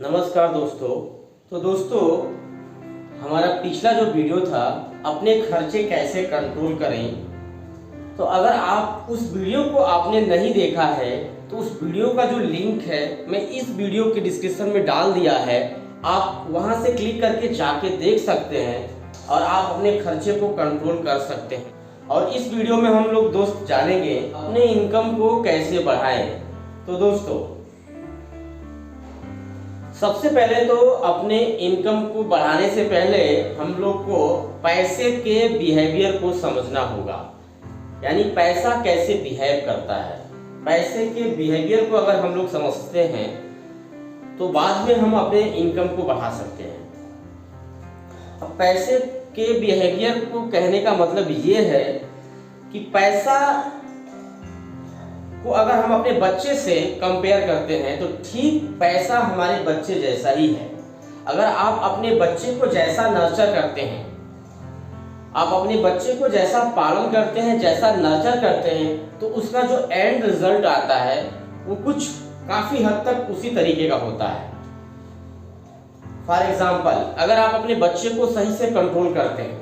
नमस्कार दोस्तों। तो दोस्तों, हमारा पिछला जो वीडियो था अपने खर्चे कैसे कंट्रोल करें, तो अगर आप उस वीडियो को आपने नहीं देखा है तो उस वीडियो का जो लिंक है मैं इस वीडियो के डिस्क्रिप्शन में डाल दिया है। आप वहां से क्लिक करके जाके देख सकते हैं और आप अपने खर्चे को कंट्रोल कर सकते हैं। और इस वीडियो में हम लोग दोस्त जानेंगे अपने इनकम को कैसे बढ़ाएं। तो दोस्तों, सबसे पहले तो अपने इनकम को बढ़ाने से पहले हम लोग को पैसे के बिहेवियर को समझना होगा, यानी पैसा कैसे बिहेव करता है। पैसे के बिहेवियर को अगर हम लोग समझते हैं तो बाद में हम अपने इनकम को बढ़ा सकते हैं। अब पैसे के बिहेवियर को कहने का मतलब ये है कि पैसा को अगर हम अपने बच्चे से कंपेयर करते हैं तो ठीक पैसा हमारे बच्चे जैसा ही है। अगर आप अपने बच्चे को जैसा नर्चर करते हैं, आप अपने बच्चे को जैसा पालन करते हैं, जैसा नर्चर करते हैं, तो उसका जो एंड रिजल्ट आता है वो कुछ काफी हद तक उसी तरीके का होता है। फॉर एग्जाम्पल, अगर आप अपने बच्चे को सही से कंट्रोल करते हैं,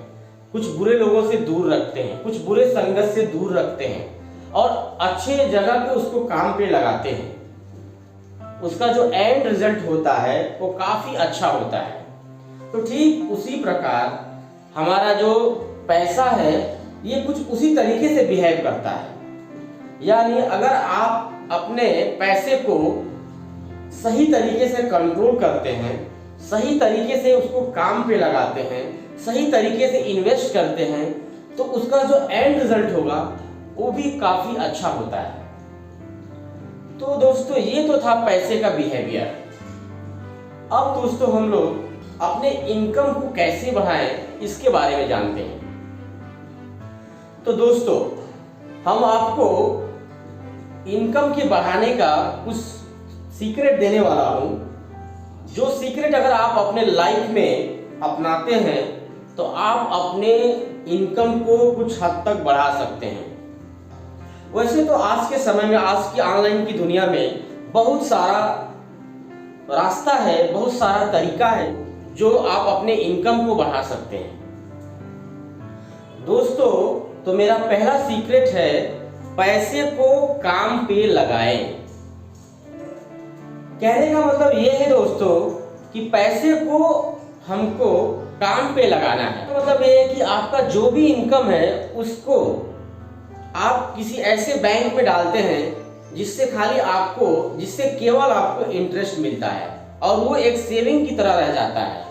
कुछ बुरे लोगों से दूर रखते हैं, कुछ बुरे संगत से दूर रखते हैं और अच्छे जगह पे उसको काम पे लगाते हैं, उसका जो एंड रिजल्ट होता है वो काफी अच्छा होता है। तो ठीक उसी प्रकार हमारा जो पैसा है ये कुछ उसी तरीके से बिहेव करता है। यानी अगर आप अपने पैसे को सही तरीके से कंट्रोल करते हैं, सही तरीके से उसको काम पे लगाते हैं, सही तरीके से इन्वेस्ट करते हैं, तो उसका जो एंड रिजल्ट होगा वो भी काफी अच्छा होता है। तो दोस्तों, ये तो था पैसे का बिहेवियर। अब दोस्तों, हम लोग अपने इनकम को कैसे बढ़ाएं इसके बारे में जानते हैं। तो दोस्तों, हम आपको इनकम के बढ़ाने का कुछ सीक्रेट देने वाला हूं, जो सीक्रेट अगर आप अपने लाइफ में अपनाते हैं तो आप अपने इनकम को कुछ हद तक बढ़ा सकते हैं। वैसे तो आज के समय में, आज की ऑनलाइन की दुनिया में बहुत सारा रास्ता है, बहुत सारा तरीका है जो आप अपने इनकम को बढ़ा सकते हैं। दोस्तों, तो मेरा पहला सीक्रेट है, पैसे को काम पे लगाएं। कहने का मतलब ये है दोस्तों कि पैसे को हमको काम पे लगाना है। तो मतलब ये है कि आपका जो भी इनकम है उसको आप किसी ऐसे बैंक में डालते हैं जिससे केवल आपको इंटरेस्ट मिलता है और वो एक सेविंग की तरह रह जाता है।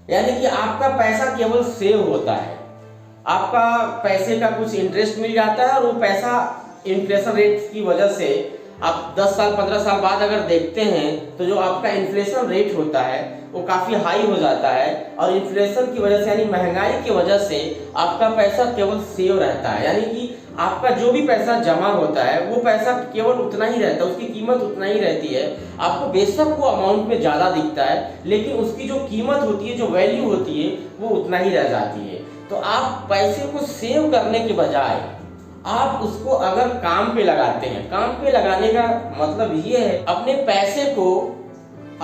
यानी कि आपका पैसा केवल सेव होता है, आपका पैसे का कुछ इंटरेस्ट मिल जाता है और वो पैसा इन्फ्लेशन रेट की वजह से आप 10 साल 15 साल बाद अगर देखते हैं तो जो आपका इन्फ्लेशन रेट होता है वो काफी हाई हो जाता है और इन्फ्लेशन की वजह से यानी महंगाई की वजह से आपका पैसा केवल सेव रहता है। यानी कि आपका जो भी पैसा जमा होता है वो पैसा केवल उतना ही रहता है, उसकी कीमत उतना ही रहती है। आपको बेशक वो अमाउंट में ज़्यादा दिखता है लेकिन उसकी जो कीमत होती है, जो वैल्यू होती है, वो उतना ही रह जाती है। तो आप पैसे को सेव करने के बजाय आप उसको अगर काम पे लगाते हैं, काम पे लगाने का मतलब ये है अपने पैसे को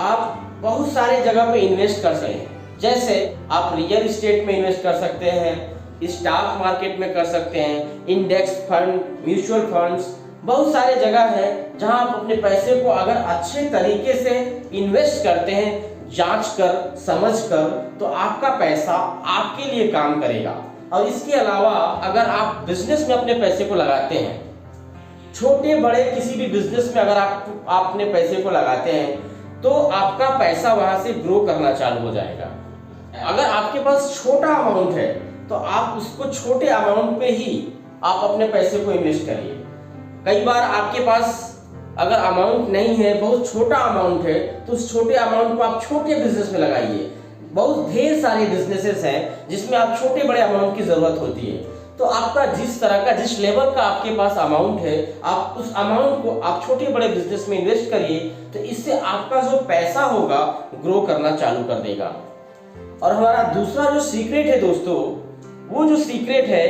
आप बहुत सारे जगह पे इन्वेस्ट कर सकते हैं। जैसे आप रियल एस्टेट में इन्वेस्ट कर सकते हैं, स्टॉक मार्केट में कर सकते हैं, इंडेक्स फंड, म्यूचुअल फंड्स, बहुत सारे जगह है जहां आप अपने पैसे को अगर अच्छे तरीके से इन्वेस्ट करते हैं, जांच कर समझ कर, तो आपका पैसा आपके लिए काम करेगा। और इसके अलावा अगर आप बिजनेस में अपने पैसे को लगाते हैं, छोटे बड़े किसी भी बिजनेस में अगर आप अपने पैसे को लगाते हैं तो आपका पैसा वहां से ग्रो करना चालू हो जाएगा। अगर आपके पास छोटा अमाउंट है तो आप उसको छोटे अमाउंट पे ही आप अपने पैसे को इन्वेस्ट करिए। कई बार आपके पास अगर अमाउंट नहीं है, बहुत छोटा अमाउंट है, तो उस छोटे अमाउंट को आप छोटे बिजनेस में लगाइए। बहुत ढेर सारे बिजनेसेस हैं जिसमें आप छोटे बड़े अमाउंट की जरूरत होती है। तो आपका जिस तरह का, जिस लेवल का आपके पास अमाउंट है, आप उस अमाउंट को आप छोटे बड़े बिजनेस में इन्वेस्ट करिए, तो इससे आपका जो पैसा होगा ग्रो करना चालू कर देगा। और हमारा दूसरा जो सीक्रेट है दोस्तों, वो जो सीक्रेट है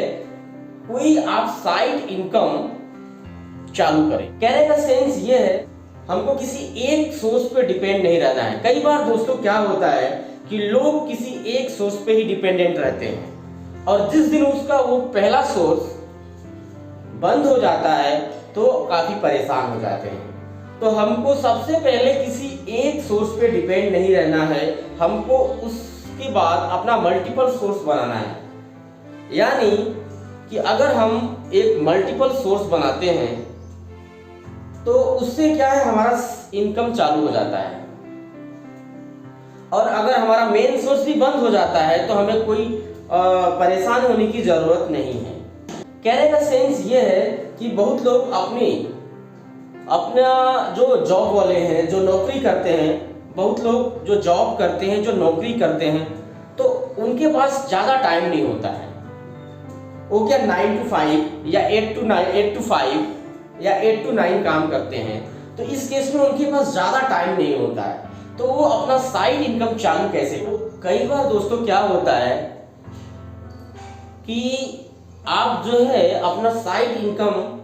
कोई आप साइड इनकम चालू करें। कहने का सेंस ये है हमको किसी एक सोर्स पे डिपेंड नहीं रहना है। कई बार दोस्तों क्या होता है कि लोग किसी एक सोर्स पे ही डिपेंडेंट रहते हैं और जिस दिन उसका वो पहला सोर्स बंद हो जाता है तो काफी परेशान हो जाते हैं। तो हमको सबसे पहले किसी एक सोर्स पे डिपेंड नहीं रहना है, हमको उसके बाद अपना मल्टीपल सोर्स बनाना है। यानी कि अगर हम एक मल्टीपल सोर्स बनाते हैं तो उससे क्या है, हमारा इनकम चालू हो जाता है। और अगर हमारा मेन सोर्स भी बंद हो जाता है तो हमें कोई परेशान होने की जरूरत नहीं है। कहने का सेंस ये है कि बहुत लोग अपना जो जॉब वाले हैं, जो नौकरी करते हैं, बहुत लोग जो जॉब करते हैं, जो नौकरी करते हैं, तो उनके पास ज़्यादा टाइम नहीं होता है। वो क्या 9 to 5 या 8 to 5 या 8 to 9 काम करते हैं, तो इस केस में उनके पास ज़्यादा टाइम नहीं होता है, तो वो अपना साइड इनकम चालू कैसे करें। कई बार दोस्तों क्या होता है कि आप जो है अपना साइड इनकम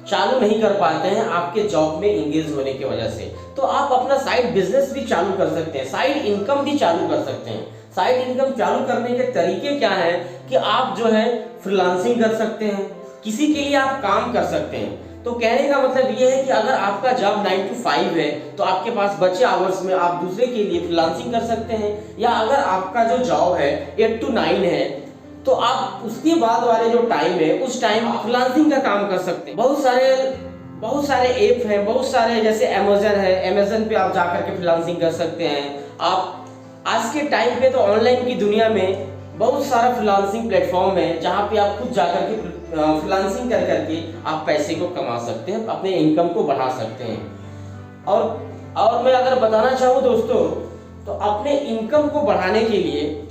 चालू नहीं कर पाते हैं आपके जॉब में इंगेज होने की वजह से, तो आप अपना साइड बिजनेस भी चालू कर सकते हैं, साइड इनकम भी चालू कर सकते हैं। साइड इनकम चालू करने के तरीके क्या हैं कि आप जो है फ्रीलांसिंग कर सकते हैं, किसी के लिए आप काम कर सकते हैं। तो कहने का मतलब ये है कि अगर आपका जॉब 9 to 5 है तो आपके पास बचे आवर्स में आप दूसरे के लिए फ्रीलांसिंग कर सकते हैं, या अगर आपका जो जॉब है 8 to 9 है तो आप उसके बाद वाले जो टाइम है उस टाइम आप फ्रीलांसिंग का काम कर सकते हैं। बहुत सारे ऐप हैं, बहुत सारे, जैसे अमेजन है, अमेजन पे आप जाकर के फ्रीलांसिंग कर सकते हैं। आप आज के टाइम पे तो ऑनलाइन की दुनिया में बहुत सारा फ्रीलांसिंग प्लेटफॉर्म है जहाँ पे आप खुद जाकर के फ्रीलांसिंग कर करके आप पैसे को कमा सकते हैं, अपने इनकम को बढ़ा सकते हैं। और मैं अगर बताना चाहूँ दोस्तों, तो अपने इनकम को बढ़ाने के लिए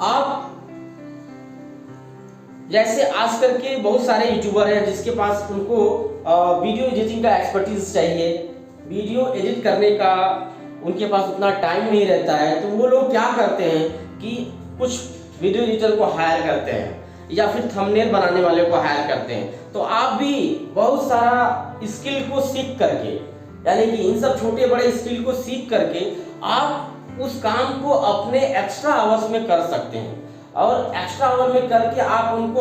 आप जैसे आज करके बहुत सारे यूट्यूबर हैं जिसके पास उनको वीडियो एडिटिंग का एक्सपर्टीज चाहिए, वीडियो एडिट करने का उनके पास उतना टाइम नहीं रहता है, तो वो लोग क्या करते हैं कि कुछ वीडियो एडिटर को हायर करते हैं या फिर थंबनेल बनाने वाले को हायर करते हैं। तो आप भी बहुत सारा स्किल को सीख करके, यानी कि इन सब छोटे बड़े स्किल को सीख करके आप उस काम को अपने एक्स्ट्रा आवर्स में कर सकते हैं, और एक्स्ट्रा आवर में करके आप उनको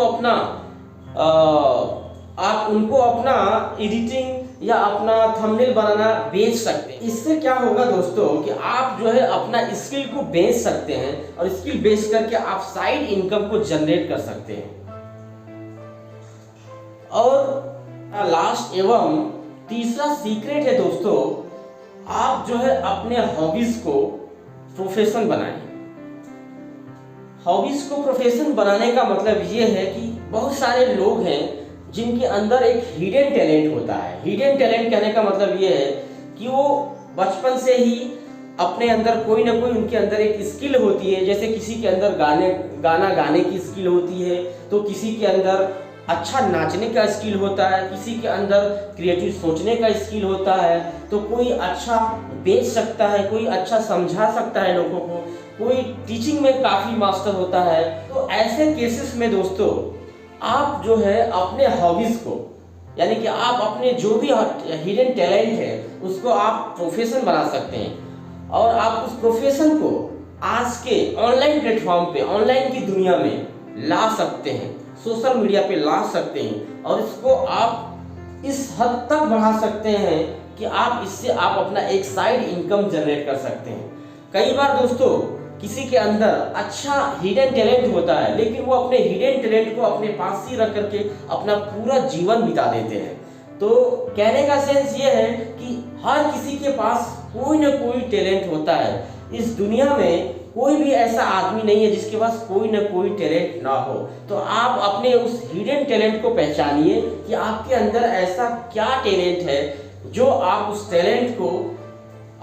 अपना एडिटिंग या अपना थंबनेल बनाना बेच सकते हैं। इससे क्या होगा दोस्तों कि आप जो है अपना स्किल को बेच सकते हैं, और स्किल बेच करके आप साइड इनकम को जनरेट कर सकते हैं। और लास्ट एवं तीसरा सीक्रेट है दोस्तों, आप जो है अपने हॉबीज को प्रोफेशन बनाएं। हॉबीज को प्रोफेशन बनाने का मतलब ये है कि बहुत सारे लोग हैं जिनके अंदर एक हिडन टैलेंट होता है। हिडन टैलेंट कहने का मतलब ये है कि वो बचपन से ही अपने अंदर कोई ना कोई उनके अंदर एक स्किल होती है। जैसे किसी के अंदर गाना गाने की स्किल होती है, तो किसी के अंदर अच्छा नाचने का स्किल होता है, किसी के अंदर क्रिएटिव सोचने का स्किल होता है, तो कोई अच्छा बेच सकता है, कोई अच्छा समझा सकता है लोगों को, कोई टीचिंग में काफ़ी मास्टर होता है। तो ऐसे केसेस में दोस्तों आप जो है अपने हॉबीज़ को, यानी कि आप अपने जो भी हिडन टैलेंट है उसको आप प्रोफेशन बना सकते हैं, और आप उस प्रोफेशन को आज के ऑनलाइन प्लेटफॉर्म पे, ऑनलाइन की दुनिया में ला सकते हैं, सोशल मीडिया पे ला सकते हैं, और इसको आप इस हद तक बढ़ा सकते हैं कि आप इससे आप अपना एक साइड इनकम जनरेट कर सकते हैं। कई बार दोस्तों किसी के अंदर अच्छा हिडन टैलेंट होता है, लेकिन वो अपने हिडन टैलेंट को अपने पास ही रख करके अपना पूरा जीवन बिता देते हैं। तो कहने का सेंस ये है कि हर किसी के पास कोई ना कोई टैलेंट होता है। इस दुनिया में कोई भी ऐसा आदमी नहीं है जिसके पास कोई ना कोई टैलेंट ना हो। तो आप अपने उस हिडन टैलेंट को पहचानिए कि आपके अंदर ऐसा क्या टैलेंट है जो आप उस टैलेंट को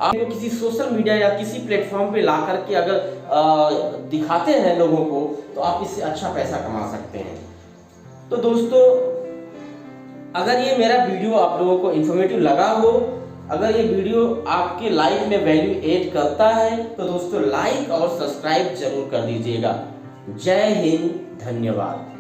आप किसी सोशल मीडिया या किसी प्लेटफॉर्म पे ला करके अगर दिखाते हैं लोगों को, तो आप इससे अच्छा पैसा कमा सकते हैं। तो दोस्तों अगर ये मेरा वीडियो आप लोगों को इन्फॉर्मेटिव लगा हो, अगर ये वीडियो आपके लाइफ में वैल्यू ऐड करता है, तो दोस्तों लाइक और सब्सक्राइब जरूर कर दीजिएगा। जय हिंद, धन्यवाद।